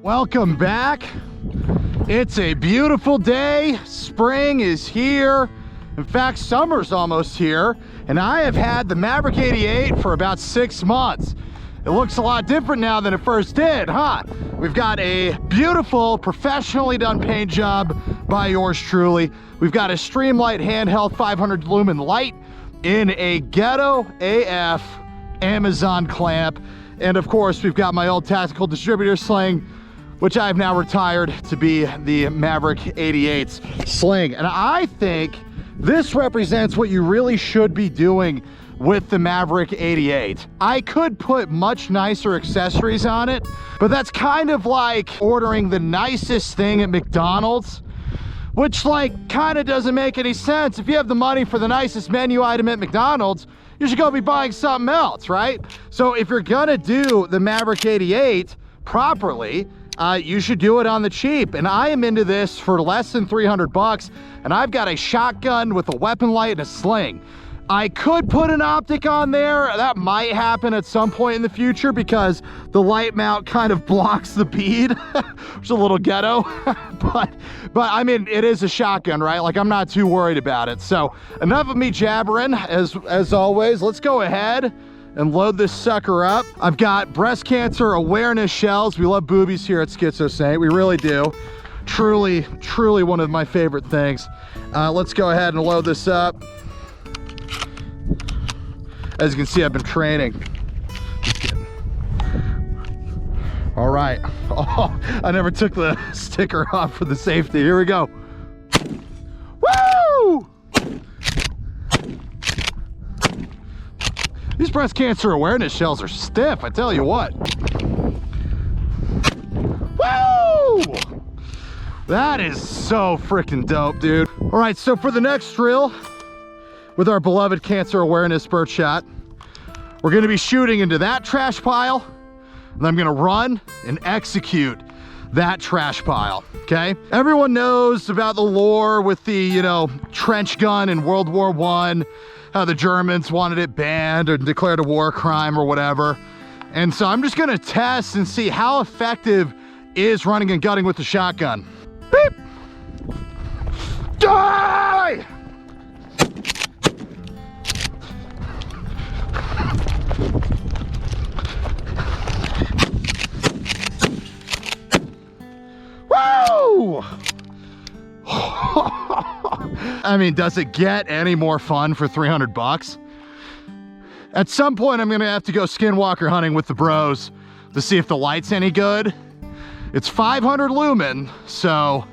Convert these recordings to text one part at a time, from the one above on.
Welcome back. It's a beautiful day. Spring is here. In fact, summer's almost here. And I have had the Maverick 88 for about 6 months. It looks a lot different now than it first did, huh? We've got a beautiful, professionally done paint job by yours truly. We've got a Streamlight handheld 500 lumen light in a ghetto AF Amazon clamp. And of course, we've got my old tactical distributor sling, which I've now retired to be the Maverick 88's sling. And I think this represents what you really should be doing with the Maverick 88. I could put much nicer accessories on it, but that's kind of like ordering the nicest thing at McDonald's, which like kind of doesn't make any sense. If you have the money for the nicest menu item at McDonald's, you should go be buying something else, right? So if you're gonna do the Maverick 88 properly, you should do it on the cheap. And I am into this for less than 300 bucks. And I've got a shotgun with a weapon light and a sling. I could put an optic on there. That might happen at some point in the future because the light mount kind of blocks the bead, which is a little ghetto. but I mean, it is a shotgun, right? Like, I'm not too worried about it. So enough of me jabbering. As always, let's go ahead and load this sucker up. I've got breast cancer awareness shells. We love boobies here at Schizo Saint. We really do. Truly, truly one of my favorite things. Let's go ahead and load this up. As you can see, I've been training. Just kidding. All right. Oh, I never took the sticker off for the safety. Here we go. Woo! These breast cancer awareness shells are stiff, I tell you what. Woo! That is so freaking dope, dude. All right, so for the next drill, with our beloved cancer awareness Birdshot, we're gonna be shooting into that trash pile, and I'm gonna run and execute that trash pile, okay? Everyone knows about the lore with the, you know, trench gun in World War I, how the Germans wanted it banned or declared a war crime or whatever. And so I'm just gonna test and see how effective is running and gutting with the shotgun. Beep! Die! Woo! I mean, does it get any more fun for 300 bucks? At some point, I'm gonna have to go skinwalker hunting with the bros to see if the light's any good. It's 500 lumen, so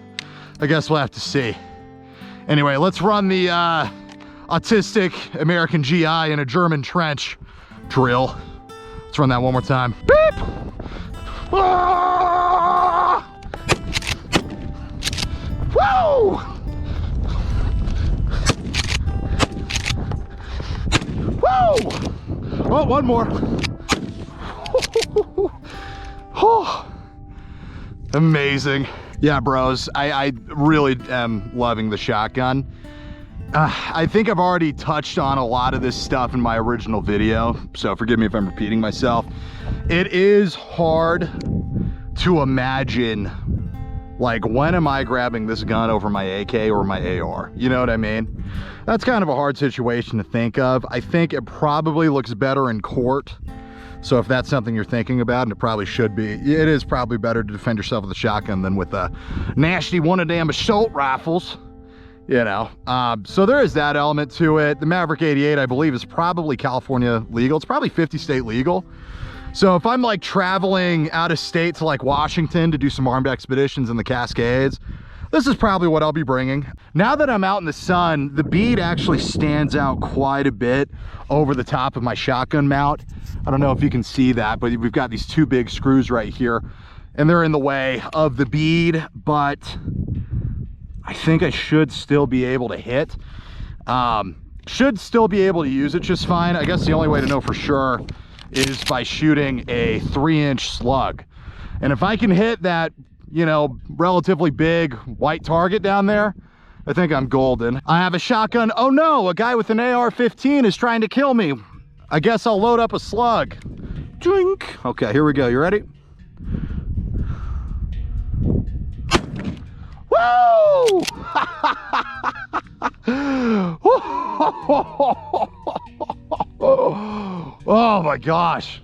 I guess we'll have to see. Anyway, let's run the autistic American GI in a German trench drill. Let's run that one more time. Beep! Ah! Woo! Woo! Oh, one more. Oh, amazing. Yeah, bros, I really am loving the shotgun. I think I've already touched on a lot of this stuff in my original video, so forgive me if I'm repeating myself. It is hard to imagine, like, when am I grabbing this gun over my AK or my AR? You know what I mean? That's kind of a hard situation to think of. I think it probably looks better in court. So if that's something you're thinking about, and it probably should be, it is probably better to defend yourself with a shotgun than with the nasty one-a-damn assault rifles, you know. So there is that element to it. The Maverick 88, I believe, is probably California legal. It's probably 50 state legal. So if I'm like traveling out of state to like Washington to do some armed expeditions in the Cascades, this is probably what I'll be bringing. Now that I'm out in the sun, the bead actually stands out quite a bit over the top of my shotgun mount. I don't know if you can see that, but we've got these two big screws right here, and they're in the way of the bead, but I think I should still be able to hit. Should still be able to use it just fine. I guess the only way to know for sure is by shooting a 3-inch slug. And if I can hit that, you know, relatively big white target down there, I think I'm golden. I have a shotgun. Oh no, a guy with an AR-15 is trying to kill me. I guess I'll load up a slug. Drink. Okay, here we go. You ready? Woo! Oh my gosh.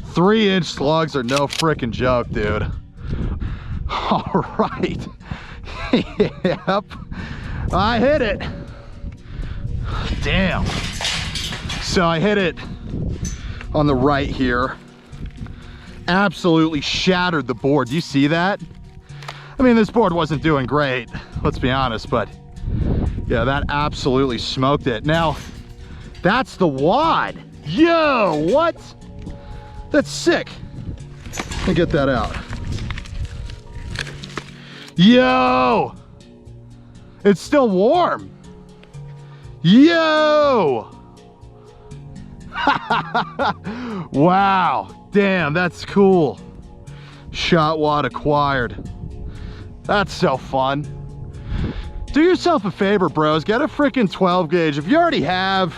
3-inch slugs are no freaking joke, dude. All right. Yep. I hit it. Damn. So I hit it on the right here. Absolutely shattered the board. Do you see that? I mean, this board wasn't doing great, let's be honest, but yeah, that absolutely smoked it. Now, that's the wad. Yo, what? That's sick. Let me get that out. Yo, it's still warm. Yo. Wow, damn, that's cool. Shot wad acquired. That's so fun. Do yourself a favor, bros. Get a freaking 12 gauge. If you already have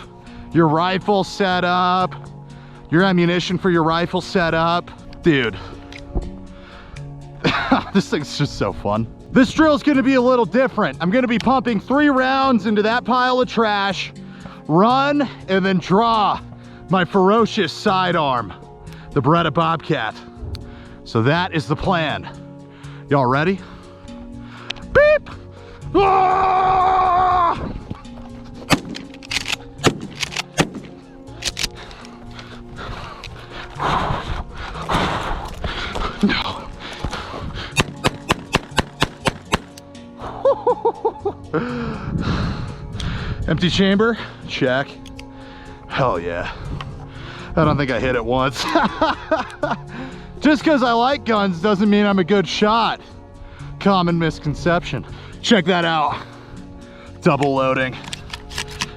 your rifle set up, your ammunition for your rifle set up, dude, this thing's just so fun. This drill's gonna be a little different. I'm gonna be pumping 3 rounds into that pile of trash, run, and then draw my ferocious sidearm, the Beretta Bobcat. So that is the plan. Y'all ready? Beep! Ah! No. Empty chamber? Check. Hell yeah. I don't think I hit it once. Just because I like guns doesn't mean I'm a good shot. Common misconception. Check that out. Double loading.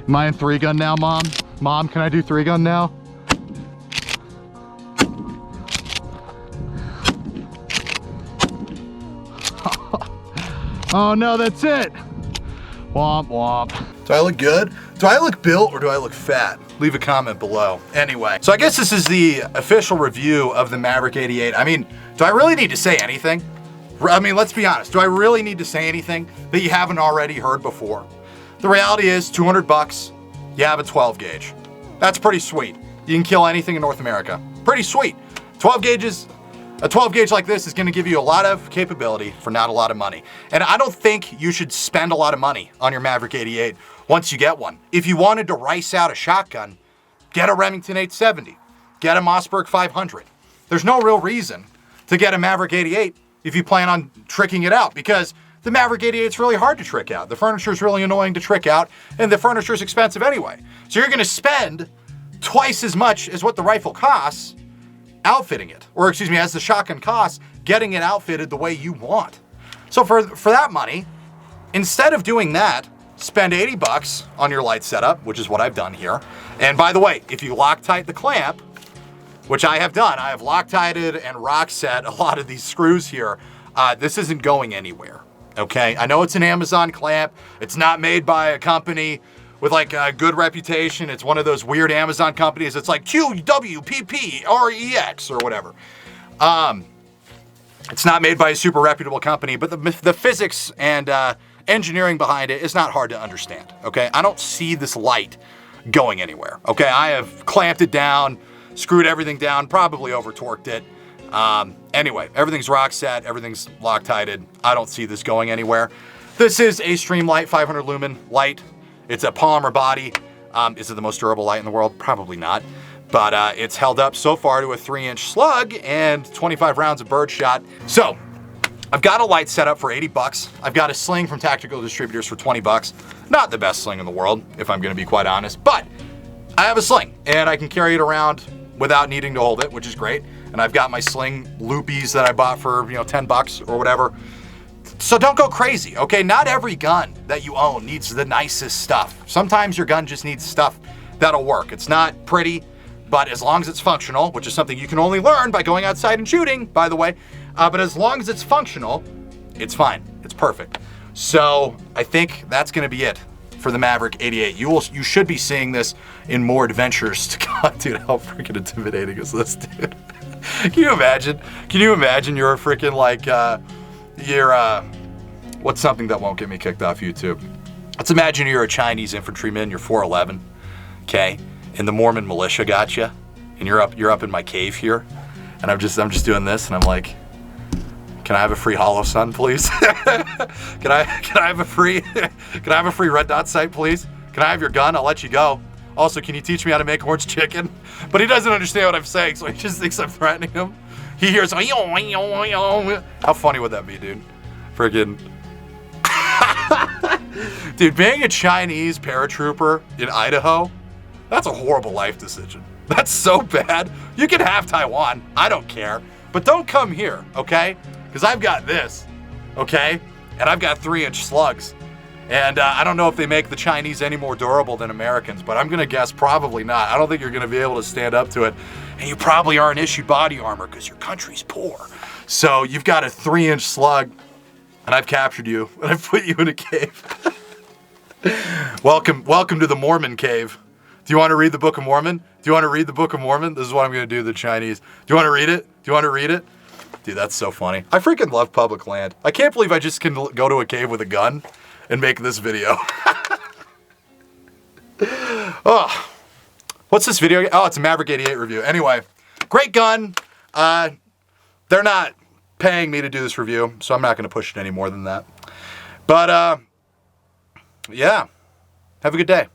Am I in 3-gun now, Mom? Mom, can I do 3-gun now? Oh no, that's it. Womp womp. Do I look good? Do I look built or do I look fat? Leave a comment below. Anyway, so I guess this is the official review of the Maverick 88. I mean, do I really need to say anything? I mean, let's be honest. Do I really need to say anything that you haven't already heard before? The reality is 200 bucks, you have a 12 gauge. That's pretty sweet. You can kill anything in North America. Pretty sweet. 12 gauges. A 12 gauge like this is gonna give you a lot of capability for not a lot of money. And I don't think you should spend a lot of money on your Maverick 88 once you get one. If you wanted to rice out a shotgun, get a Remington 870, get a Mossberg 500. There's no real reason to get a Maverick 88 if you plan on tricking it out, because the Maverick 88 is really hard to trick out. The furniture is really annoying to trick out, and the furniture is expensive anyway. So you're gonna spend twice as much as what the rifle costs outfitting it, or excuse me, as the shotgun costs, getting it outfitted the way you want. So for that money, instead of doing that, spend 80 bucks on your light setup, which is what I've done here. And by the way, if you Loctite the clamp, which I have done, I have Loctited and rock set a lot of these screws here. This isn't going anywhere, okay? I know it's an Amazon clamp. It's not made by a company with like a good reputation. It's one of those weird Amazon companies. It's like QWPPREX or whatever. It's not made by a super reputable company, but the physics and engineering behind it is not hard to understand, okay? I don't see this light going anywhere, okay? I have clamped it down, screwed everything down, probably over torqued it. Anyway, everything's rock set, everything's Loctited. I don't see this going anywhere. This is a Streamlight 500 lumen light. It's a polymer body. Is it the most durable light in the world? Probably not. But it's held up so far to a 3-inch slug and 25 rounds of Birdshot. So I've got a light set up for 80 bucks. I've got a sling from Tactical Distributors for 20 bucks. Not the best sling in the world, if I'm gonna be quite honest, but I have a sling and I can carry it around without needing to hold it, which is great. And I've got my sling loopies that I bought for 10 bucks or whatever. So don't go crazy, okay? Not every gun that you own needs the nicest stuff. Sometimes your gun just needs stuff that'll work. It's not pretty, but as long as it's functional, which is something you can only learn by going outside and shooting, by the way, but as long as it's functional, it's fine. It's perfect. So I think that's gonna be it for the Maverick 88. You should be seeing this in more adventures to come. Dude, how freaking intimidating is this, dude? Can you imagine? Can you imagine you're a freaking like, What's something that won't get me kicked off YouTube? Let's imagine you're a Chinese infantryman, you're 4'11", okay, and the Mormon militia got you, and you're up in my cave here, and I'm just doing this, and I'm like, can I have a free hollow sun, please? can I have a free red dot sight, please? Can I have your gun? I'll let you go. Also, can you teach me how to make orange chicken? But he doesn't understand what I'm saying, so he just thinks I'm threatening him. He hears, how funny would that be, dude? Friggin'. Dude, being a Chinese paratrooper in Idaho, that's a horrible life decision. That's so bad. You can have Taiwan, I don't care. But don't come here, okay? Because I've got this, okay? And I've got 3-inch slugs. And I don't know if they make the Chinese any more durable than Americans, but I'm gonna guess probably not. I don't think you're gonna be able to stand up to it. And you probably aren't issued body armor because your country's poor. So you've got a 3-inch slug, and I've captured you, and I've put you in a cave. Welcome to the Mormon cave. Do you want to read the Book of Mormon? Do you want to read the Book of Mormon? This is what I'm gonna do to the Chinese. Do you want to read it? Do you want to read it? Dude, that's so funny. I freaking love public land. I can't believe I just can go to a cave with a gun and make this video. Oh, what's this video? Oh, it's a Maverick 88 review. Anyway, great gun. They're not paying me to do this review, so I'm not going to push it any more than that. But, yeah, have a good day.